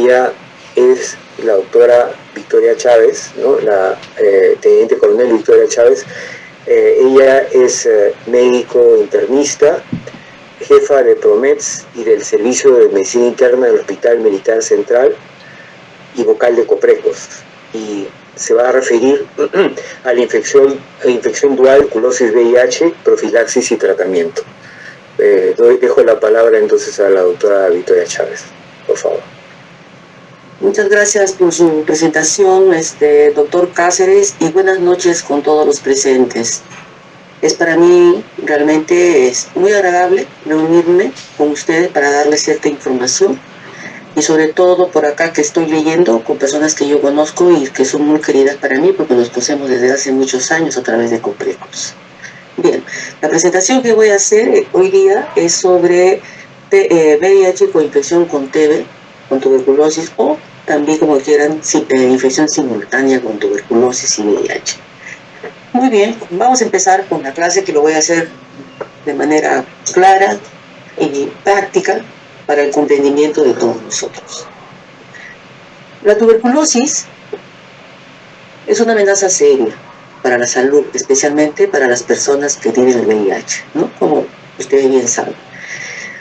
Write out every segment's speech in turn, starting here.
ella es la doctora Victoria Chávez, ¿no? La teniente coronel Victoria Chávez. Ella es médico internista, jefa de PROMETS y del Servicio de Medicina Interna del Hospital Militar Central y vocal de COPRECOS. Y se va a referir a la infección dual, tuberculosis VIH, profilaxis y tratamiento. Dejo la palabra entonces a la doctora Victoria Chávez, por favor. Muchas gracias por su presentación, doctor Cáceres, y buenas noches con todos los presentes. Es para mí realmente muy agradable reunirme con ustedes para darles cierta información, y sobre todo por acá que estoy leyendo con personas que yo conozco y que son muy queridas para mí porque nos conocemos desde hace muchos años a través de COPRECOS. Bien, la presentación que voy a hacer hoy día es sobre VIH con infección con TB, con tuberculosis, o también, como quieran, infección simultánea con tuberculosis y VIH. Muy bien, vamos a empezar con la clase, que lo voy a hacer de manera clara y práctica para el comprendimiento de todos nosotros. La tuberculosis es una amenaza seria para la salud, especialmente para las personas que tienen el VIH, ¿no? Como ustedes bien saben.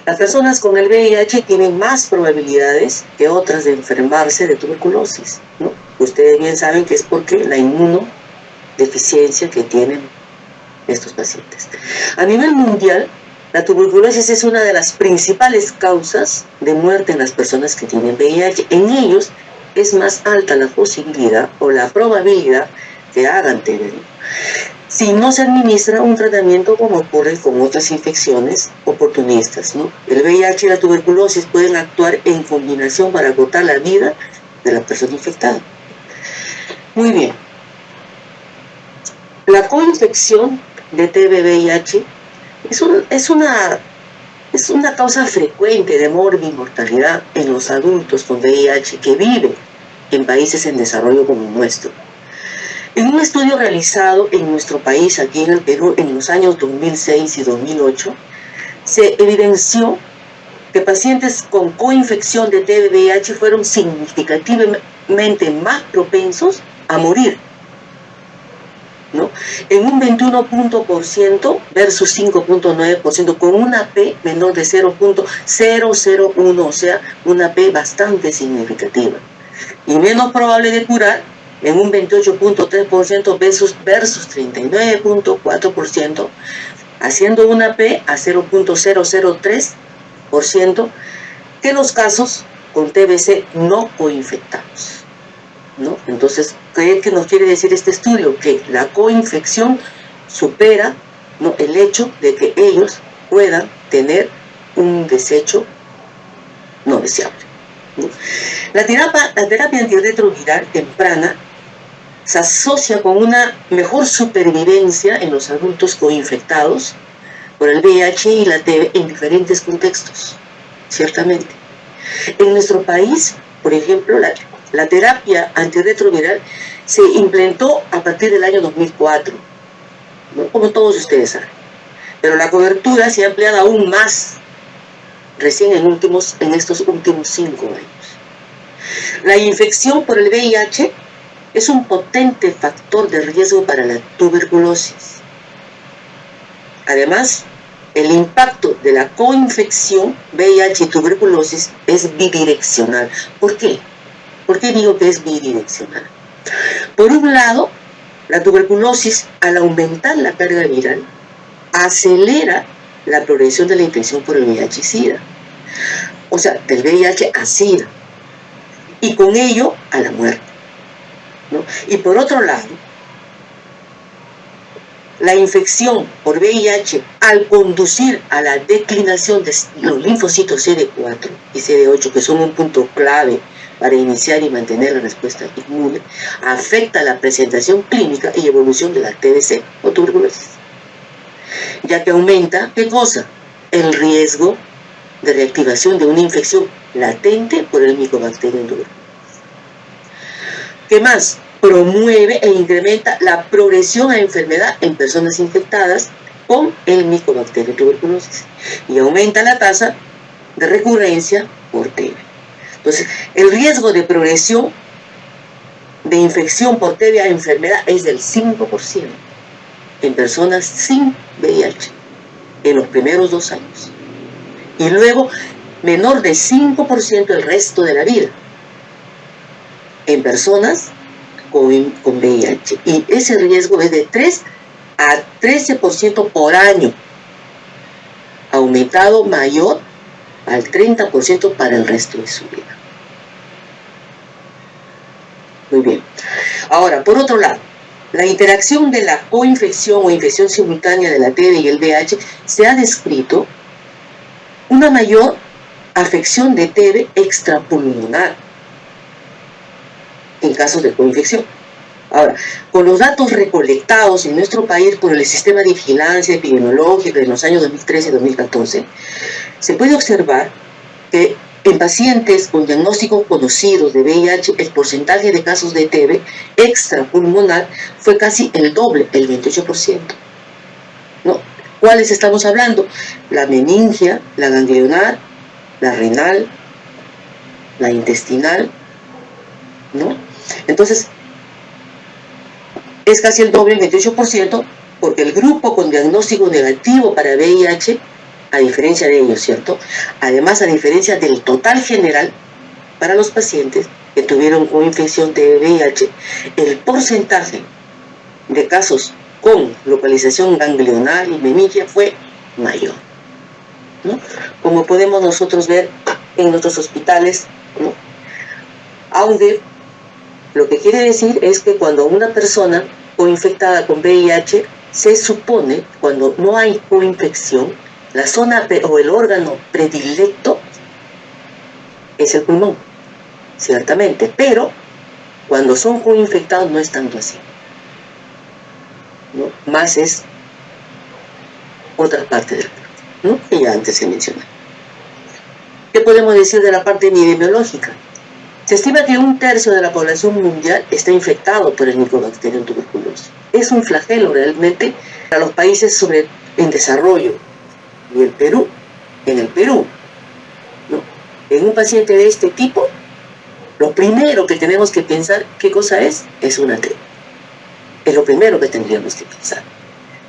Las personas con el VIH tienen más probabilidades que otras de enfermarse de tuberculosis, ¿no? Ustedes bien saben que es porque la inmunodeficiencia que tienen estos pacientes. A nivel mundial, la tuberculosis es una de las principales causas de muerte en las personas que tienen VIH. En ellos es más alta la posibilidad o la probabilidad que hagan TB, si no se administra un tratamiento como ocurre con otras infecciones oportunistas, ¿no? El VIH y la tuberculosis pueden actuar en combinación para acortar la vida de la persona infectada. Muy bien. La coinfección de TB-VIH es una causa frecuente de mortalidad en los adultos con VIH que viven en países en desarrollo como el nuestro. En un estudio realizado en nuestro país, aquí en el Perú, en los años 2006 y 2008, se evidenció que pacientes con coinfección de TB-VIH fueron significativamente más propensos a morir, ¿no? En un 21% versus 5.9%, con una P menor de 0.001, o sea, una P bastante significativa. Y menos probable de curar en un 28.3% versus 39.4%, haciendo una P a 0.003%, que los casos con TBC no coinfectados, ¿no? Entonces, ¿qué nos quiere decir este estudio? Que la coinfección supera, ¿no?, el hecho de que ellos puedan tener un desecho no deseable, ¿no? La terapia antirretroviral temprana se asocia con una mejor supervivencia en los adultos coinfectados por el VIH y la TB en diferentes contextos, ciertamente. En nuestro país, por ejemplo, la terapia antirretroviral se implementó a partir del año 2004, ¿no?, como todos ustedes saben. Pero la cobertura se ha ampliado aún más recién en estos últimos 5 años. La infección por el VIH es un potente factor de riesgo para la tuberculosis. Además, el impacto de la coinfección VIH y tuberculosis es bidireccional. ¿Por qué? ¿Por qué digo que es bidireccional? Por un lado, la tuberculosis, al aumentar la carga viral, acelera la progresión de la infección por el VIH-Sida. O sea, del VIH a SIDA. Y con ello, a la muerte, ¿no? Y por otro lado, la infección por VIH, al conducir a la declinación de los linfocitos CD4 y CD8, que son un punto clave para iniciar y mantener la respuesta inmune, afecta la presentación clínica y evolución de la TBC o tuberculosis, ya que aumenta, ¿qué cosa? El riesgo de reactivación de una infección latente por el Mycobacterium tuberculosis. ¿Qué más? Promueve e incrementa la progresión a enfermedad en personas infectadas con el Mycobacterium tuberculosis y aumenta la tasa de recurrencia por TB. Entonces, el riesgo de progresión de infección por TB a enfermedad es del 5% en personas sin VIH en los primeros 2 años. Y luego, menor de 5% el resto de la vida en personas con VIH. Y ese riesgo es de 3 a 13% por año, aumentado mayor al 30% para el resto de su vida. Muy bien. Ahora, por otro lado, la interacción de la coinfección o infección simultánea de la TB y el VIH se ha descrito una mayor afección de TB extrapulmonar en casos de coinfección. Ahora, con los datos recolectados en nuestro país por el Sistema de Vigilancia Epidemiológica en los años 2013 y 2014, se puede observar que en pacientes con diagnóstico conocidos de VIH, el porcentaje de casos de TB extrapulmonar fue casi el doble, el 28%. ¿No? ¿Cuáles estamos hablando? La meningia, la ganglionar, la renal, la intestinal, ¿no? Entonces, es casi el doble, el 28%, porque el grupo con diagnóstico negativo para VIH, a diferencia de ellos, ¿cierto? Además, a diferencia del total general, para los pacientes que tuvieron coinfección de VIH, el porcentaje de casos con localización ganglionar y meningia fue mayor, ¿no? Como podemos nosotros ver en nuestros hospitales, ¿no? Aunque lo que quiere decir es que cuando una persona coinfectada con VIH, se supone, cuando no hay coinfección, la zona o el órgano predilecto es el pulmón, ciertamente, pero cuando son coinfectados no es tanto así, ¿no? Más es otra parte del cuerpo, ¿no? Que ya antes se mencionó. ¿Qué podemos decir de la parte epidemiológica? Se estima que 1/3 de la población mundial está infectado por el Mycobacterium tuberculosis. Es un flagelo realmente para los países en desarrollo. Y el Perú, en el Perú, ¿no? En un paciente de este tipo, lo primero que tenemos que pensar, ¿qué cosa es? Es una TB. Es lo primero que tendríamos que pensar.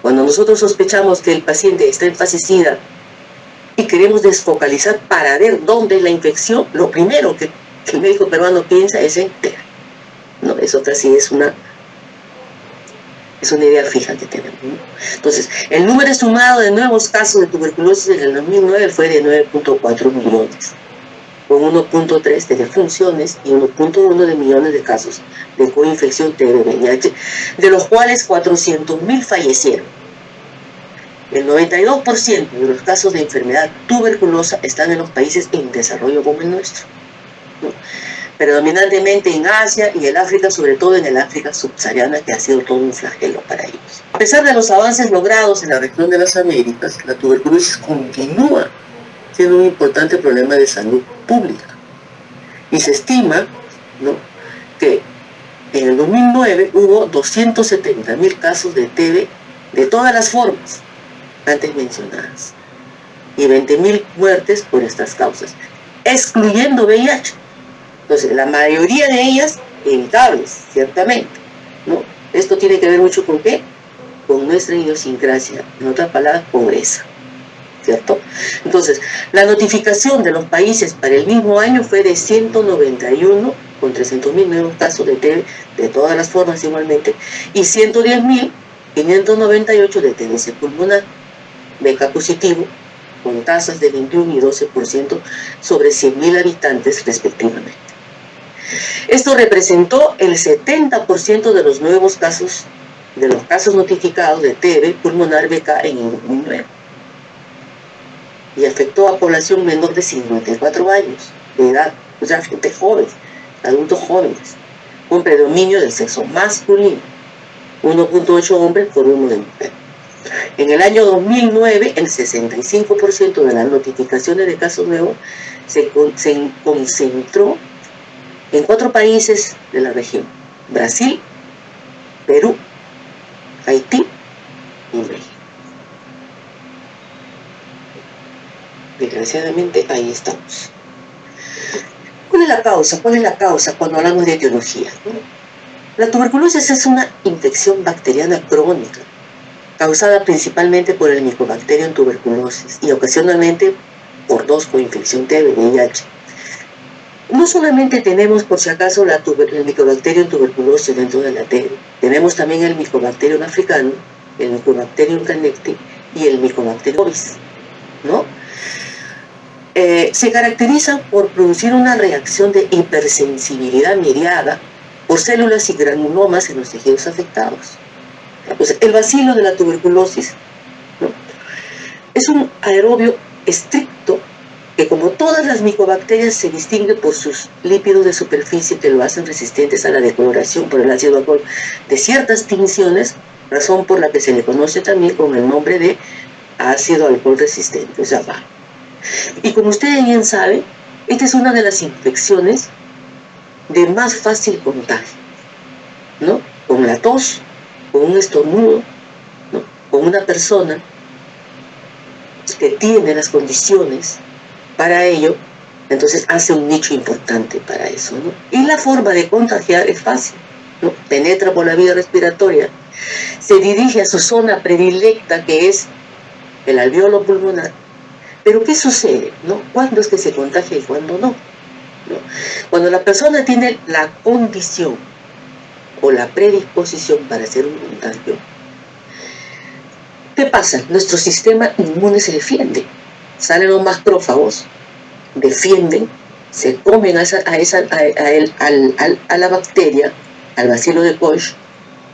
Cuando nosotros sospechamos que el paciente está en fase SIDA y queremos desfocalizar para ver dónde es la infección, lo primero que el médico peruano piensa es en TB. No, eso casi es una idea fija que tenemos, ¿no? Entonces, el número sumado de nuevos casos de tuberculosis en el 2009 fue de 9.4 millones, con 1.3 de defunciones y 1.1 de millones de casos de coinfección TB-VIH, de los cuales 400.000 fallecieron. El 92% de los casos de enfermedad tuberculosa están en los países en desarrollo como el nuestro, ¿no? Predominantemente en Asia y en África, sobre todo en el África subsahariana, que ha sido todo un flagelo para ellos. A pesar de los avances logrados en la región de las Américas, la tuberculosis continúa siendo un importante problema de salud pública. Y se estima, ¿no?, que en el 2009 hubo 270.000 casos de TB de todas las formas antes mencionadas y 20.000 muertes por estas causas, excluyendo VIH. Entonces, la mayoría de ellas evitables, ciertamente, ¿no? Esto tiene que ver mucho con ¿qué? Con nuestra idiosincrasia, en otras palabras, pobreza, ¿cierto? Entonces, la notificación de los países para el mismo año fue de 191, con 300.000 nuevos casos de TB, de todas las formas igualmente, y 110.598 de TBC pulmonar, BK positivo, con tasas de 21 y 12% sobre 100.000 habitantes respectivamente. Esto representó el 70% de los nuevos casos, de los casos notificados de TB pulmonar BK en el 2009. Y afectó a población menor de 54 años de edad, o sea, gente joven, adultos jóvenes, con predominio del sexo masculino, 1.8 hombres por 1 de mujer. En el año 2009, el 65% de las notificaciones de casos nuevos se concentró en 4 países de la región: Brasil, Perú, Haití y México. Desgraciadamente, ahí estamos. es la causa? ¿Cuál es la causa cuando hablamos de etiología? La tuberculosis es una infección bacteriana crónica, causada principalmente por el Mycobacterium tuberculosis y ocasionalmente por dos coinfección TB, VIH. No solamente tenemos, por si acaso, el Mycobacterium tuberculosis dentro de la TB, tenemos también el Mycobacterium africano, el Mycobacterium connecti y el Mycobacterium bovis, ¿no? Se caracteriza por producir una reacción de hipersensibilidad mediada por células y granulomas en los tejidos afectados. Pues el bacilo de la tuberculosis, ¿no?, es un aerobio estricto que, como todas las micobacterias, se distingue por sus lípidos de superficie que lo hacen resistentes a la decoloración por el ácido alcohol de ciertas tinciones, razón por la que se le conoce también con el nombre de ácido alcohol resistente, o sea, VAR. Y como ustedes bien saben, esta es una de las infecciones de más fácil contagio, ¿no? Con la tos, con un estornudo, ¿no?, con una persona que tiene las condiciones para ello, entonces hace un nicho importante para eso, ¿no? Y la forma de contagiar es fácil, ¿no? Penetra por la vía respiratoria, se dirige a su zona predilecta, que es el alveolo pulmonar. Pero ¿qué sucede, no? ¿Cuándo es que se contagia y cuándo no? ¿No? Cuando la persona tiene la condición o la predisposición para hacer un contagio, ¿qué pasa? Nuestro sistema inmune se defiende. Salen los macrófagos, defienden, se comen a la bacteria, al bacilo de Koch,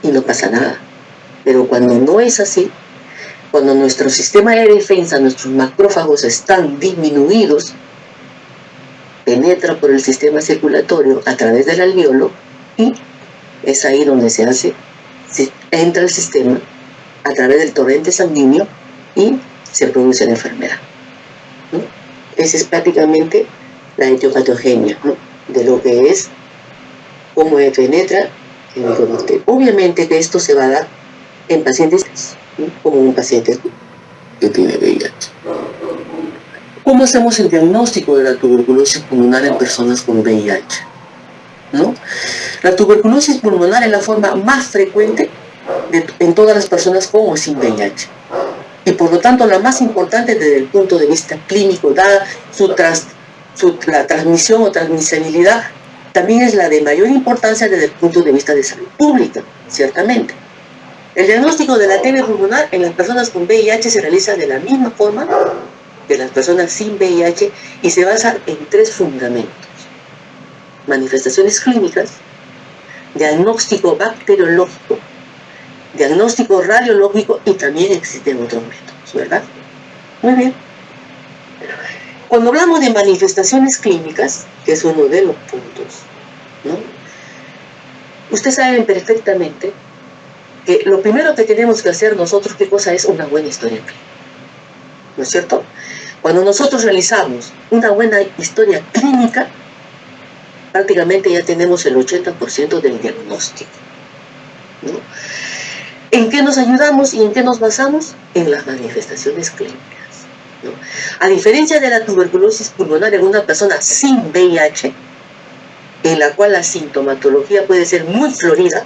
y no pasa nada. Pero cuando no es así, cuando nuestro sistema de defensa, nuestros macrófagos están disminuidos, penetra por el sistema circulatorio a través del alveolo y es ahí donde entra el sistema a través del torrente sanguíneo y se produce la enfermedad, ¿no? Esa es prácticamente la etiopatogenia, ¿no?, de lo que es, cómo penetra el micobacterio. Obviamente que esto se va a dar en pacientes, ¿no?, como un paciente que tiene VIH. ¿Cómo hacemos el diagnóstico de la tuberculosis pulmonar en personas con VIH? ¿No? La tuberculosis pulmonar es la forma más frecuente en todas las personas con o sin VIH. Y por lo tanto la más importante desde el punto de vista clínico, dada la transmisión o transmisibilidad, también es la de mayor importancia desde el punto de vista de salud pública, ciertamente. El diagnóstico de la TB pulmonar en las personas con VIH se realiza de la misma forma que las personas sin VIH y se basa en tres fundamentos: manifestaciones clínicas, diagnóstico bacteriológico, diagnóstico radiológico, y también existen otros métodos, ¿verdad? Muy bien. Cuando hablamos de manifestaciones clínicas, que es uno de los puntos, ¿no?, ustedes saben perfectamente que lo primero que tenemos que hacer nosotros, ¿qué cosa es? Una buena historia clínica, ¿no es cierto? Cuando nosotros realizamos una buena historia clínica, prácticamente ya tenemos el 80% del diagnóstico, ¿no? ¿En qué nos ayudamos y en qué nos basamos? En las manifestaciones clínicas, ¿no? A diferencia de la tuberculosis pulmonar en una persona sin VIH, en la cual la sintomatología puede ser muy florida,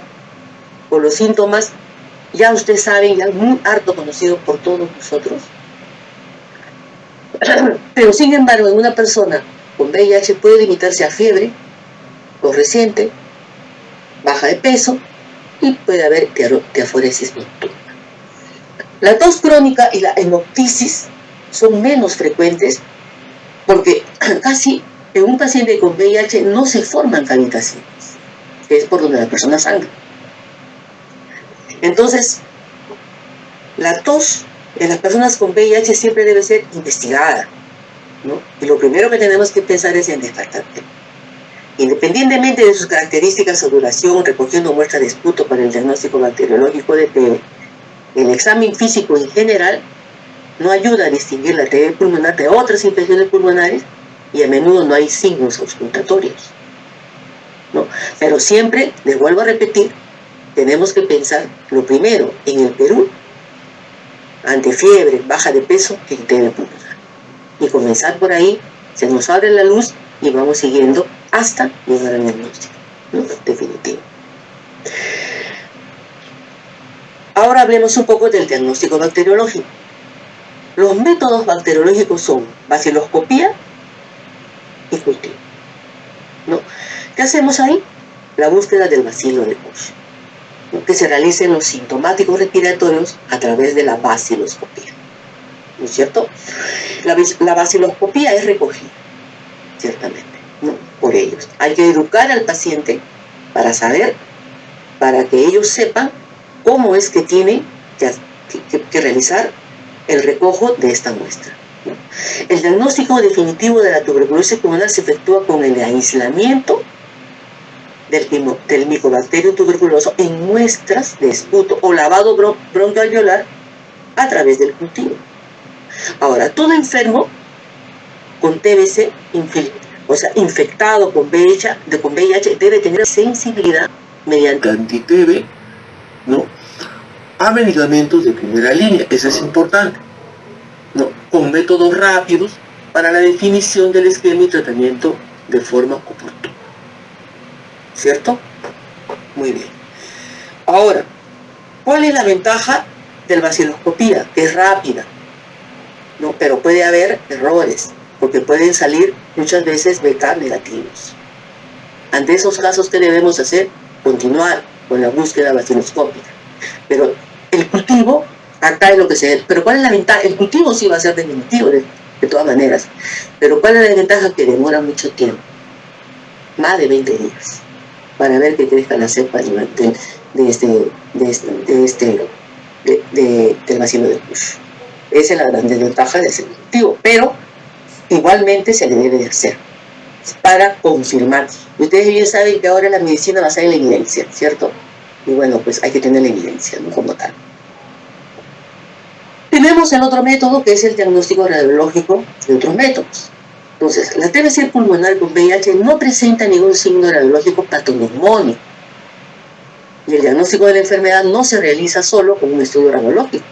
con los síntomas, ya ustedes saben, ya muy harto conocido por todos nosotros. Pero sin embargo, en una persona con VIH puede limitarse a fiebre, tos reciente, baja de peso y puede haber diaforesis nocturna. La tos crónica y la hemoptisis son menos frecuentes porque casi en un paciente con VIH no se forman cavitaciones, que es por donde la persona sangra. Entonces, la tos en las personas con VIH siempre debe ser investigada, ¿no? Y lo primero que tenemos que pensar es en descartarla. Independientemente de sus características o duración, recogiendo muestras de esputo para el diagnóstico bacteriológico de TB, el examen físico en general no ayuda a distinguir la TB pulmonar de otras infecciones pulmonares y a menudo no hay signos auscultatorios, ¿no? Pero siempre, les vuelvo a repetir, tenemos que pensar, lo primero, en el Perú, ante fiebre, baja de peso, en TB pulmonar. Y comenzar por ahí, se nos abre la luz y vamos siguiendo hasta llegar al diagnóstico, ¿no? Definitivo. Ahora hablemos un poco del diagnóstico bacteriológico. Los métodos bacteriológicos son baciloscopía y cultivo, ¿no? ¿Qué hacemos ahí? La búsqueda del bacilo de Koch, ¿no? Que se realiza en los sintomáticos respiratorios a través de la baciloscopía, ¿no es cierto? La baciloscopía es recogida, ciertamente, ¿no? Por ellos. Hay que educar al paciente para saber, para que ellos sepan cómo es que tienen que realizar el recojo de esta muestra, ¿no? El diagnóstico definitivo de la tuberculosis pulmonar se efectúa con el aislamiento del micobacterio tuberculoso en muestras de esputo o lavado broncoalveolar a través del cultivo. Ahora, todo enfermo con TBC, infectado con VIH, debe tener sensibilidad mediante anti-TB, ¿no?, a medicamentos de primera línea. Eso es importante, ¿no?, con métodos rápidos para la definición del esquema y tratamiento de forma oportuna. ¿Cierto? Muy bien. Ahora, ¿cuál es la ventaja de la baciloscopía? Que es rápida, ¿no? Pero puede haber errores, porque pueden salir muchas veces BK negativos. Ante esos casos, ¿qué debemos hacer? Continuar con la búsqueda baciloscópica. Pero el cultivo, acá es lo que se... Pero ¿cuál es la ventaja? El cultivo sí va a ser definitivo, de todas maneras. Pero ¿cuál es la ventaja? Que demora mucho tiempo. Más de 20 días. Para ver que crezca la cepa del bacilo de Koch. Esa es la gran desventaja de ese cultivo, pero igualmente se le debe de hacer para confirmar. Ustedes bien saben que ahora la medicina basada en la evidencia, ¿cierto? Y bueno, pues hay que tener la evidencia, ¿no?, como tal. Tenemos el otro método, que es el diagnóstico radiológico de otros métodos. Entonces, la TBC pulmonar con VIH no presenta ningún signo radiológico patognomónico. Y el diagnóstico de la enfermedad no se realiza solo con un estudio radiológico.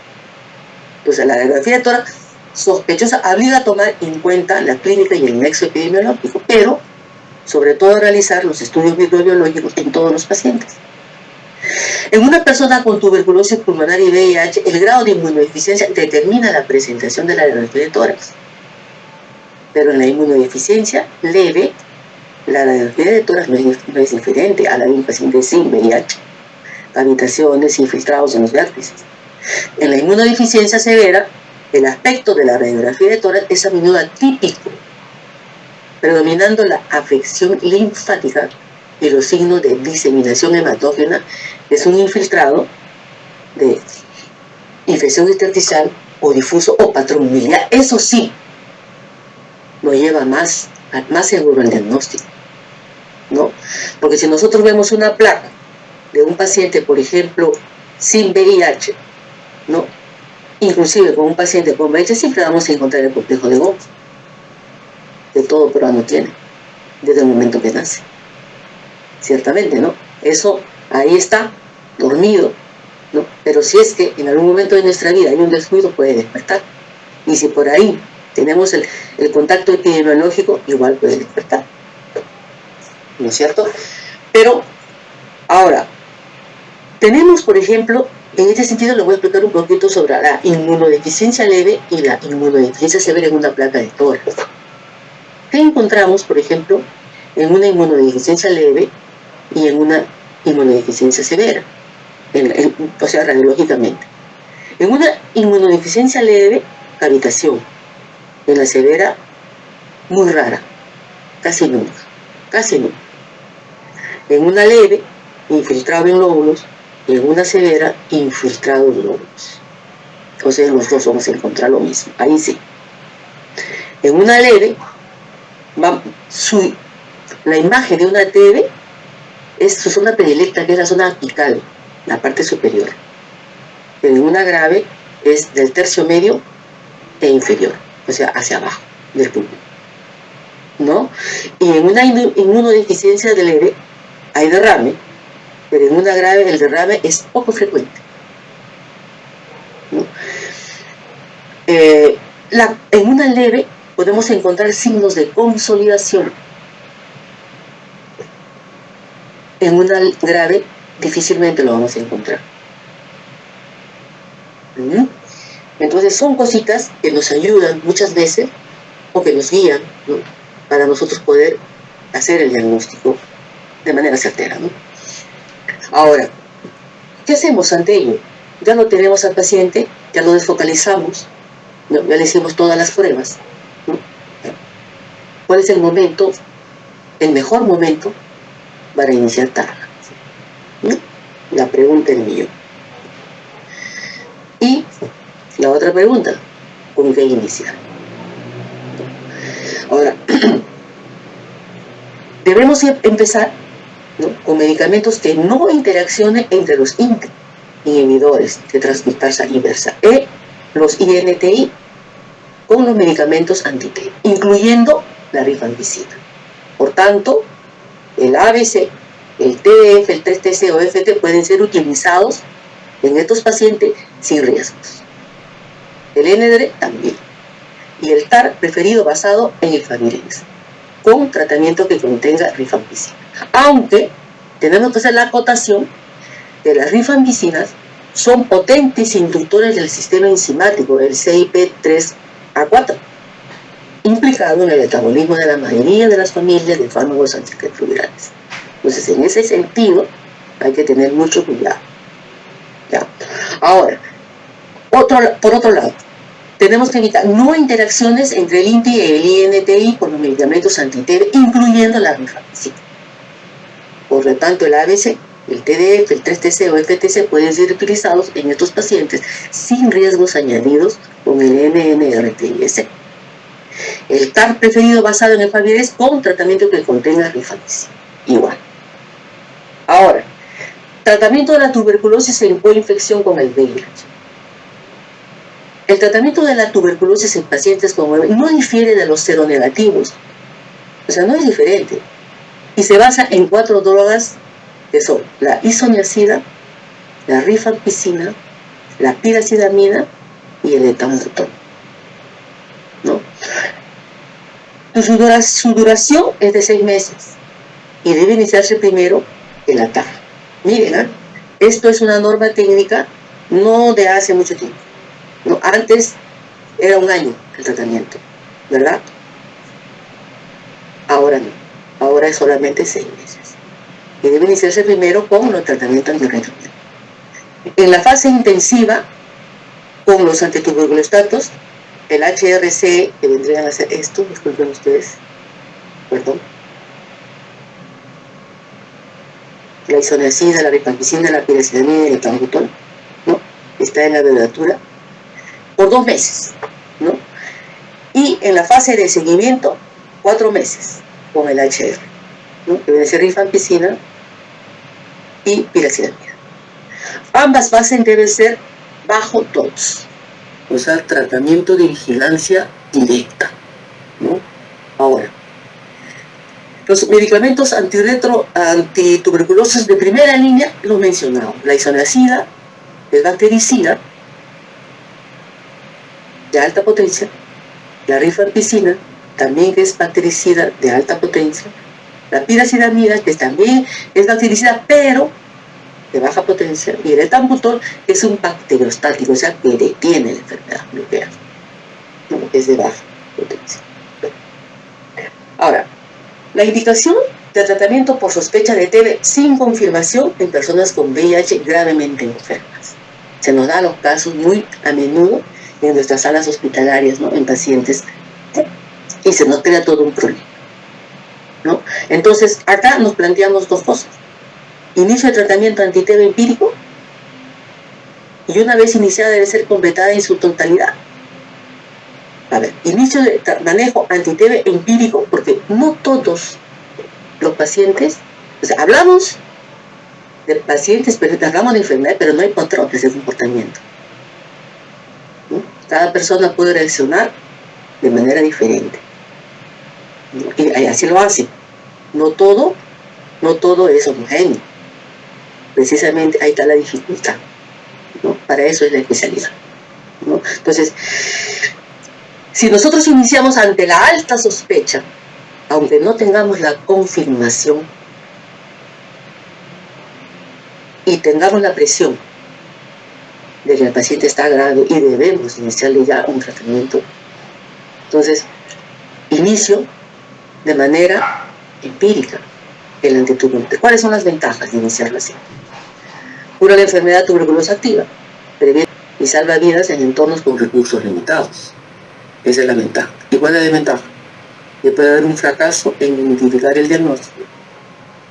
Entonces, la radiografía de tórax sospechosa obliga a tomar en cuenta la clínica y el nexo epidemiológico, pero sobre todo realizar los estudios microbiológicos en todos los pacientes. En una persona con tuberculosis pulmonar y VIH, el grado de inmunodeficiencia determina la presentación de la radiografía de tórax. Pero en la inmunodeficiencia leve, la radiografía de tórax no es diferente a la de un paciente sin VIH. Cavitaciones, infiltrados en los vértices. En la inmunodeficiencia severa, el aspecto de la radiografía de tórax es a menudo atípico, predominando la afección linfática y los signos de diseminación hematógena, que es un infiltrado de infección intersticial o difuso o patrón miliar. Eso sí, nos lleva más seguro el diagnóstico, ¿no? Porque si nosotros vemos una placa de un paciente, por ejemplo, sin VIH, ¿no?, inclusive con un paciente con VIH, siempre vamos a encontrar el complejo de Goff, que todo peruano tiene, desde el momento que nace. Ciertamente, ¿no? Eso ahí está, dormido, ¿no? Pero si es que en algún momento de nuestra vida hay un descuido, puede despertar. Y si por ahí tenemos el contacto epidemiológico, igual puede despertar, ¿no es cierto? Pero, ahora, tenemos, por ejemplo, en este sentido les voy a explicar un poquito sobre la inmunodeficiencia leve y la inmunodeficiencia severa en una placa de tórax. ¿Qué encontramos, por ejemplo, en una inmunodeficiencia leve y en una inmunodeficiencia severa? O sea, radiológicamente. En una inmunodeficiencia leve, cavitación. En la severa, muy rara, casi nunca. En una leve, infiltrado en lóbulos, y en una severa, infiltrado en lóbulos. O sea, en los dos vamos a encontrar lo mismo, ahí sí. En una leve, la imagen de una TB es su zona predilecta, que es la zona apical, la parte superior. Pero en una grave es del tercio medio e inferior, o sea, hacia abajo del pulmón, ¿no? Y en una inmunodeficiencia leve hay derrame, pero en una grave el derrame es poco frecuente, ¿no? En una leve podemos encontrar signos de consolidación, en una grave difícilmente lo vamos a encontrar. Entonces son cositas que nos ayudan muchas veces o que nos guían, ¿no?, para nosotros poder hacer el diagnóstico de manera certera, ¿no? Ahora, ¿qué hacemos ante ello? Ya lo tenemos al paciente, ya lo desfocalizamos, ¿no?, ya le hicimos todas las pruebas, ¿no? ¿Cuál es el momento, el mejor momento para iniciar TARG? ¿No? La pregunta del millón. Y la otra pregunta, ¿con qué iniciar? Ahora, debemos empezar, ¿no?, con medicamentos que no interaccionen entre los inhibidores de transcriptasa inversa, los INTI, con los medicamentos anti-T, incluyendo la rifampicina. Por tanto, el ABC, el TDF, el 3TC o FT pueden ser utilizados en estos pacientes sin riesgos. El NDR también. Y el TAR preferido basado en el Favirenz, con tratamiento que contenga rifampicina. Aunque tenemos que hacer la acotación que las rifampicinas son potentes inductores del sistema enzimático, el CYP3A4, implicado en el metabolismo de la mayoría de las familias de fármacos antirretrovirales. Entonces, en ese sentido, hay que tener mucho cuidado. ¿Ya? Ahora, por otro lado, tenemos que evitar no interacciones entre el INTI y el INTI con los medicamentos anti-TB, incluyendo la rifampicina. Por lo tanto, el ABC, el TDF, el 3TC o FTC pueden ser utilizados en estos pacientes sin riesgos añadidos con el NNRTIS. El TAR preferido basado en el Favirenz con tratamiento que contenga rifampicina. Igual. Ahora, tratamiento de la tuberculosis en coinfección con el VIH. El tratamiento de la tuberculosis en pacientes con VIH no difiere de los seronegativos. O sea, no es diferente. Y se basa en 4 drogas que son la isoniazida, la rifampicina, la piracidamina y el etambutol, ¿no? Su duración es de 6 meses y debe iniciarse primero el ATAR. Miren, ¿eh?, esto es una norma técnica no de hace mucho tiempo, ¿no? Antes era 1 año el tratamiento, ¿verdad? Ahora no, ahora es solamente 6 meses. Y debe iniciarse primero con los tratamientos antirretrovirales. En la fase intensiva, con los antituberculostatos, el HRC, que vendrían a hacer esto, disculpen ustedes, perdón, la isoniazida, la rifampicina, la piracidamina y el etambutol, ¿no?, está en la literatura, por 2 meses, ¿no? Y en la fase de seguimiento, 4 meses con el HR, ¿no?, que debe ser rifampicina y piracidamina. Ambas fases deben ser bajo TOTS, o sea, tratamiento de vigilancia directa, ¿no? Ahora, los medicamentos antituberculosos de primera línea los mencionamos: la isoniazida, el bactericida de alta potencia, la rifampicina, también que es bactericida de alta potencia, la piracidamina, que también es bactericida, pero de baja potencia, y el etambutol, que es un bacteriostático, o sea, que detiene la enfermedad nuclear, ¿no?, es de baja potencia. Ahora, la indicación de tratamiento por sospecha de TB sin confirmación en personas con VIH gravemente enfermas. Se nos da los casos muy a menudo en nuestras salas hospitalarias, ¿no?, en pacientes, y se nos crea todo un problema, ¿no? Entonces, acá nos planteamos 2 cosas. Inicio de tratamiento anti-TB empírico, y una vez iniciada debe ser completada en su totalidad. A ver, inicio de manejo anti-TB empírico, porque no todos los pacientes, o sea, hablamos de pacientes, pero hablamos de enfermedad, pero no hay patrones de comportamiento, ¿no? Cada persona puede reaccionar de manera diferente, ¿no? Y así lo hace. No todo es homogéneo. Precisamente ahí está la dificultad, ¿no? Para eso es la especialidad, ¿no? Entonces, si nosotros iniciamos ante la alta sospecha, aunque no tengamos la confirmación, y tengamos la presión de que el paciente está grave y debemos iniciarle ya un tratamiento, entonces inicio de manera empírica el antituberculoso. ¿Cuáles son las ventajas de iniciarlo así? Cura la enfermedad tuberculosa activa, previene y salva vidas en entornos con recursos limitados. Esa es la ventaja. ¿Y cuál es la desventaja? Que puede haber un fracaso en identificar el diagnóstico,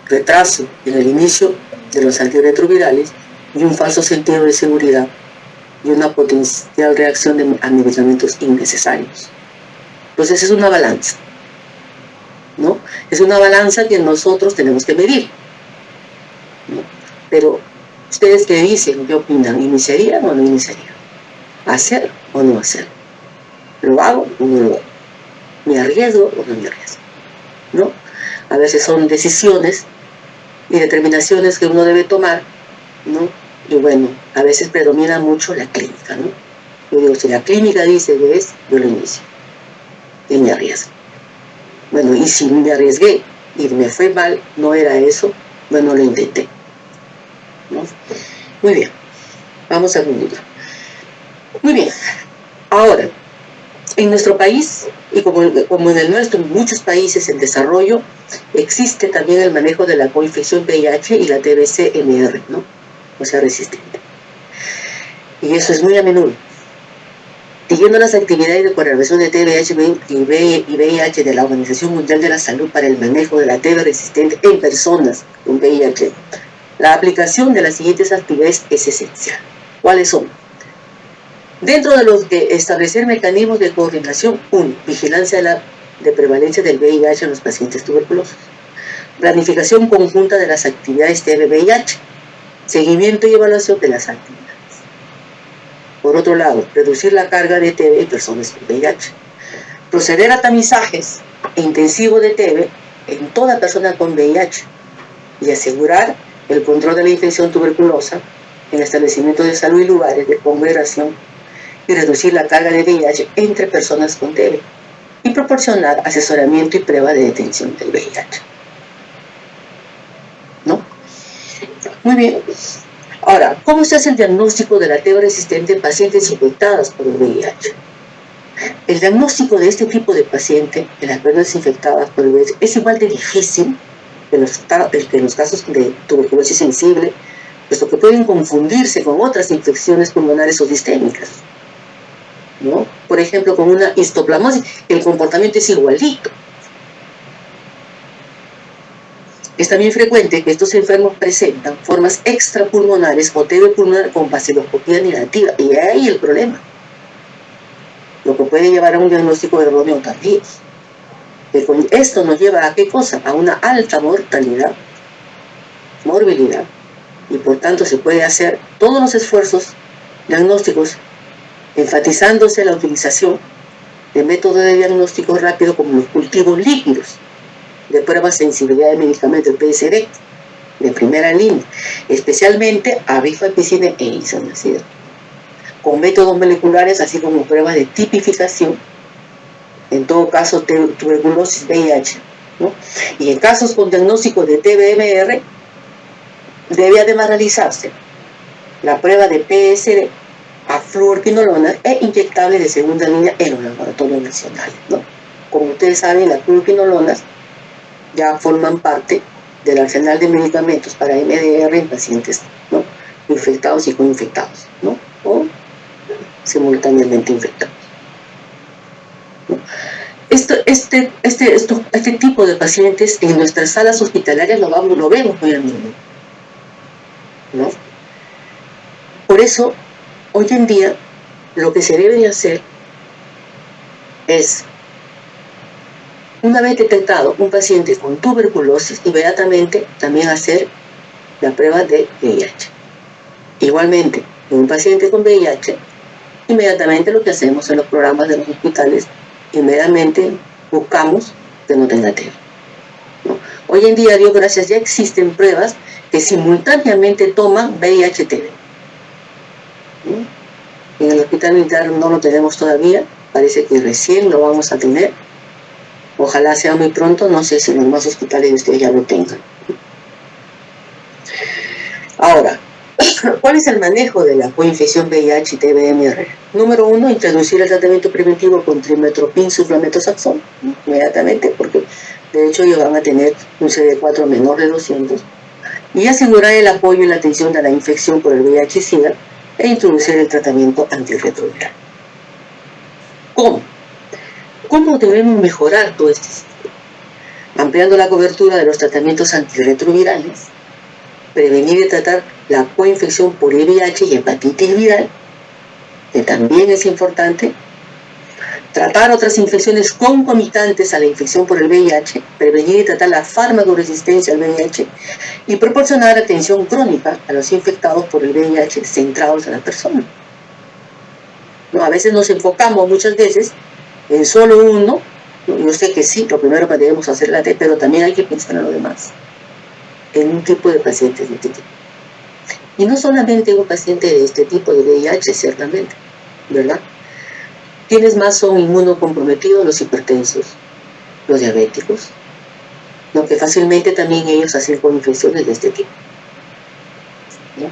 retraso en el inicio de los antirretrovirales y un falso sentido de seguridad y una potencial reacción a medicamentos innecesarios. Entonces es una balanza, ¿no? Es una balanza que nosotros tenemos que medir, ¿no? Pero ustedes qué dicen, qué opinan, ¿iniciarían o no iniciarían? ¿Hacer o no hacer? ¿Lo hago o no lo hago? ¿Me arriesgo o no me arriesgo? ¿No? A veces son decisiones y determinaciones que uno debe tomar, ¿no? Y bueno, a veces predomina mucho la clínica, ¿no? Yo digo, si la clínica dice que es, yo lo inicio y me arriesgo. Bueno, y si me arriesgué y me fue mal, no era eso, bueno, lo intenté, ¿no? Muy bien, vamos a concluir. Muy bien, ahora, en nuestro país, y como en el nuestro, en muchos países en desarrollo, existe también el manejo de la coinfección VIH y la TBC-MR, ¿no? O sea, resistente. Y eso es muy a menudo. Siguiendo las actividades de colaboración de TBH y VIH de la Organización Mundial de la Salud para el manejo de la TB resistente en personas con VIH, la aplicación de las siguientes actividades es esencial. ¿Cuáles son? Dentro de los que establecer mecanismos de coordinación, 1. Vigilancia de prevalencia del VIH en los pacientes tuberculosos. Planificación conjunta de las actividades TB-VIH. Seguimiento y evaluación de las actividades. Por otro lado, reducir la carga de TB en personas con VIH. Proceder a tamizajes intensivo de TB en toda persona con VIH y asegurar el control de la infección tuberculosa en establecimientos de salud y lugares de congregación y reducir la carga de VIH entre personas con TB y proporcionar asesoramiento y prueba de detención del VIH. ¿No? Muy bien. Ahora, ¿cómo se hace el diagnóstico de la TB resistente en pacientes infectadas por el VIH? El diagnóstico de este tipo de paciente en las personas infectadas por el VIH es igual de difícil que en los casos de tuberculosis sensible, puesto que pueden confundirse con otras infecciones pulmonares o sistémicas, ¿no? Por ejemplo, con una histoplasmosis, el comportamiento es igualito. Es también frecuente que estos enfermos presentan formas extrapulmonares o TB pulmonar con baciloscopía negativa, y ahí el problema, lo que puede llevar a un diagnóstico erróneo tardío. Esto nos lleva a ¿qué cosa? A una alta mortalidad, morbilidad, y por tanto se puede hacer todos los esfuerzos diagnósticos enfatizándose la utilización de métodos de diagnóstico rápido como los cultivos líquidos de prueba de sensibilidad de medicamentos PSD de primera línea, especialmente a rifampicina e isoniazida, con métodos moleculares así como pruebas de tipificación, en todo caso tuberculosis VIH, ¿no? Y en casos con diagnóstico de TB-MR debe además realizarse la prueba de PSD a fluorquinolonas e inyectables de segunda línea en los laboratorios nacionales, ¿no? Como ustedes saben, las fluorquinolonas ya forman parte del arsenal de medicamentos para MDR en pacientes, ¿no? Infectados y co-infectados, ¿no? O simultáneamente infectados, ¿no? Este tipo de pacientes en nuestras salas hospitalarias lo vemos muy a menudo, ¿no? Por eso, hoy en día, lo que se debe de hacer es, una vez detectado un paciente con tuberculosis, inmediatamente también hacer la prueba de VIH. Igualmente, en un paciente con VIH, inmediatamente lo que hacemos en los programas de los hospitales, inmediatamente buscamos que no tenga TB, ¿no? Hoy en día, Dios gracias, ya existen pruebas que simultáneamente toman VIH-TB, ¿no? En el hospital militar no lo tenemos todavía, parece que recién lo vamos a tener. Ojalá sea muy pronto, no sé si en los demás hospitales ustedes ya lo tengan. Ahora, ¿Cuál es el manejo de la coinfección VIH y TBMR? Número 1, introducir el tratamiento preventivo con trimestoprim sulfametoxazol inmediatamente, porque de hecho ellos van a tener un CD4 menor de 200, y asegurar el apoyo y la atención de la infección por el VIH-Sida e introducir el tratamiento antirretroviral. ¿Cómo? ¿Cómo debemos mejorar todo este sistema? Ampliando la cobertura de los tratamientos antirretrovirales, prevenir y tratar la coinfección por VIH y hepatitis viral, que también es importante, tratar otras infecciones concomitantes a la infección por el VIH, prevenir y tratar la farmacoresistencia al VIH y proporcionar atención crónica a los infectados por el VIH centrados en la persona. ¿No? A veces nos enfocamos muchas veces en solo uno. Yo sé que sí, lo primero que debemos hacer es la T, pero también hay que pensar en lo demás, en un tipo de pacientes de este tipo. Y no solamente un paciente de este tipo de VIH, ciertamente, ¿verdad? ¿Quiénes más son inmunocomprometidos? Los hipertensos, los diabéticos, ¿no? Que fácilmente también ellos hacen coinfecciones de este tipo, ¿no?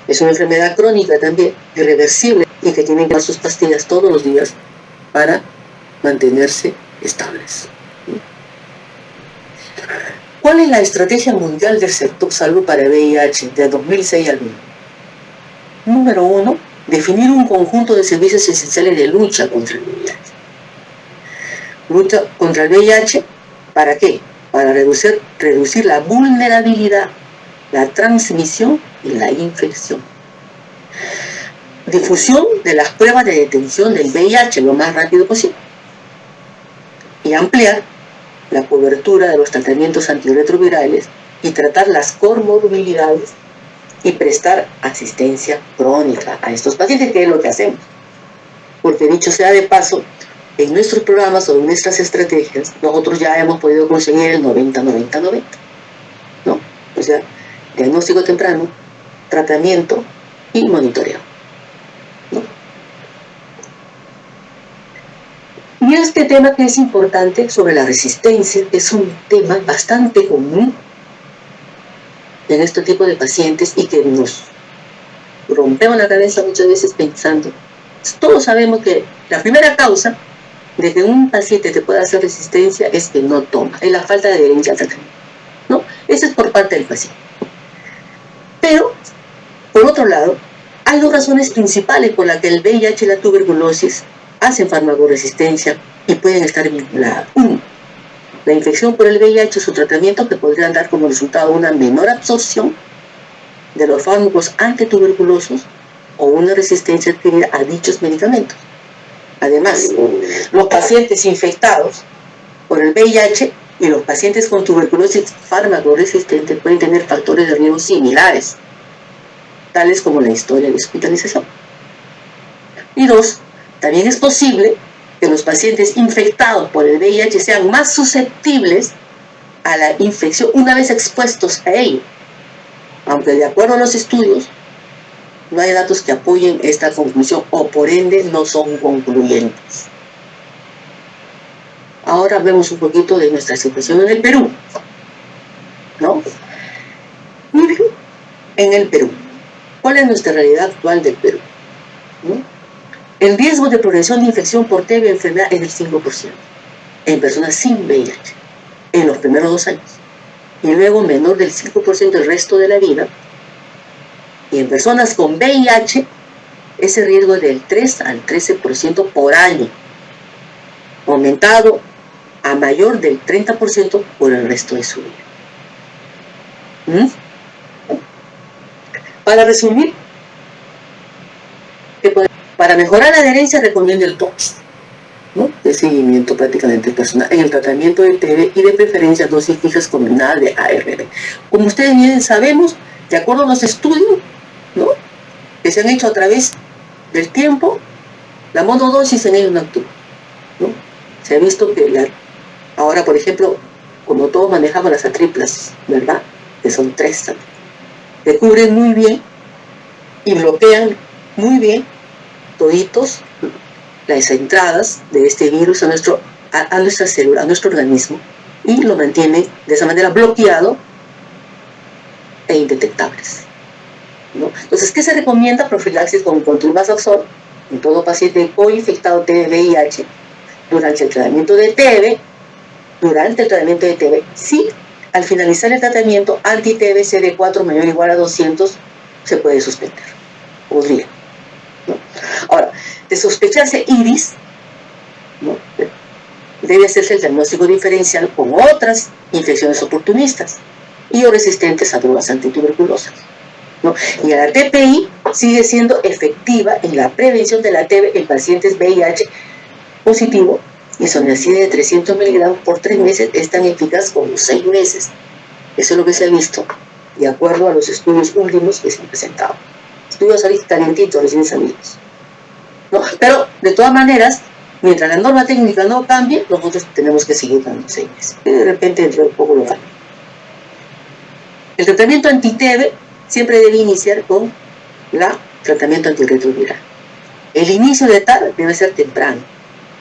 Es una enfermedad crónica también, irreversible, y que tienen que tomar sus pastillas todos los días para mantenerse estables. ¿Cuál es la estrategia mundial del sector salud para el VIH de 2006 al 2020? Número 1, definir un conjunto de servicios esenciales de lucha contra el VIH. Lucha contra el VIH, ¿para qué? Para reducir la vulnerabilidad, la transmisión y la infección. Difusión de las pruebas de detención del VIH lo más rápido posible. Y ampliar la cobertura de los tratamientos antirretrovirales y tratar las comorbilidades y prestar asistencia crónica a estos pacientes, que es lo que hacemos. Porque dicho sea de paso, en nuestros programas o en nuestras estrategias, nosotros ya hemos podido conseguir el 90-90-90, ¿no? O sea, diagnóstico temprano, tratamiento y monitoreo, ¿no? Y este tema que es importante sobre la resistencia es un tema bastante común en este tipo de pacientes y que nos rompemos la cabeza muchas veces pensando. Todos sabemos que la primera causa de que un paciente te pueda hacer resistencia es que no toma, es la falta de adherencia al tratamiento, ¿no? Eso es por parte del paciente. Pero, por otro lado, hay dos razones principales por las que el VIH y la tuberculosis hacen farmacoresistencia y pueden estar vinculadas. Uno, la infección por el VIH y su tratamiento, que podrían dar como resultado una menor absorción de los fármacos antituberculosos o una resistencia adquirida a dichos medicamentos. Además, los pacientes infectados por el VIH y los pacientes con tuberculosis fármaco-resistente pueden tener factores de riesgo similares, tales como la historia de hospitalización. Y dos, también es posible que los pacientes infectados por el VIH sean más susceptibles a la infección una vez expuestos a ello, aunque de acuerdo a los estudios no hay datos que apoyen esta conclusión o por ende no son concluyentes. Ahora hablemos un poquito de nuestra situación en el Perú, ¿no? Miren, en el Perú, ¿cuál es nuestra realidad actual del Perú? ¿No? El riesgo de progresión de infección por TB enfermedad es del 5% en personas sin VIH en los primeros 2 años, y luego menor del 5% el resto de la vida. Y en personas con VIH, ese riesgo es del 3 al 13% por año, aumentado a mayor del 30% por el resto de su vida. Para resumir, para mejorar la adherencia recomiendo el POX, ¿no? De seguimiento prácticamente personal en el tratamiento de TB y de preferencia dosis fijas combinadas de ARV. Como ustedes bien sabemos, de acuerdo a los estudios, ¿no?, que se han hecho a través del tiempo, la monodosis en ello no actúa, ¿no? Se ha visto que ahora, por ejemplo, como todos manejamos las atriplas, ¿verdad?, que son 3 también, que cubren muy bien y bloquean muy bien toditos las entradas de este virus a nuestra célula, a nuestro organismo, y lo mantiene de esa manera bloqueado e indetectables. ¿no? Entonces, ¿qué se recomienda? Profilaxis con trimazoxol en todo paciente coinfectado TB-VIH durante el tratamiento de TB, sí, al finalizar el tratamiento anti-TB CD4 mayor o igual a 200 se puede suspender, podría, ¿no? Ahora, de sospecharse IRIS, ¿no?, debe hacerse el diagnóstico diferencial con otras infecciones oportunistas y o resistentes a drogas antituberculosas, ¿no? Y la TPI sigue siendo efectiva en la prevención de la TB en pacientes VIH positivo. Isoniazida de 300 miligramos por 3 meses es tan eficaz como 6 meses. Eso es lo que se ha visto, de acuerdo a los estudios últimos que se han presentado. Estudios ahorita calientitos, recién salidos, ¿no? Pero, de todas maneras, mientras la norma técnica no cambie, nosotros tenemos que seguir dando 6 meses. Y de repente, dentro de poco lo cambia. El tratamiento anti-TB siempre debe iniciar con el tratamiento antirretroviral. El inicio de TAR debe ser temprano,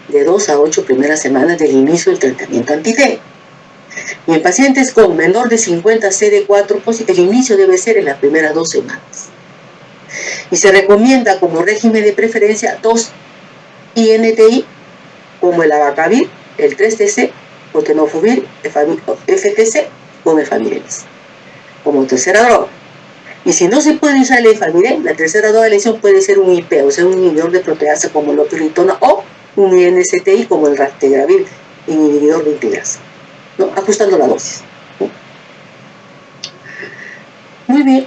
de 2 a 8 primeras semanas del inicio del tratamiento anti-TB. Y en pacientes con menor de 50 CD4, pues el inicio debe ser en las primeras 2 semanas. Y se recomienda como régimen de preferencia 2 INTI, como el abacavir, el 3-TC, o tenofovir, FTC, con efavirenz, como tercera droga. Y si no se puede usar el efavirenz, la tercera droga de elección puede ser un IP, o sea, un inhibidor de proteasa como la pirritona, o un INSTI como el ractegravir, inhibidor de integrasa, ¿no?, ajustando la dosis, ¿no? Muy bien,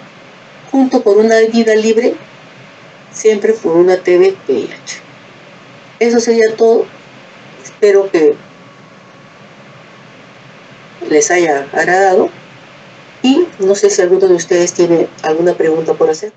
junto con una vida libre, siempre por una TB-VIH. Eso sería todo. Espero que les haya agradado y no sé si alguno de ustedes tiene alguna pregunta por hacer.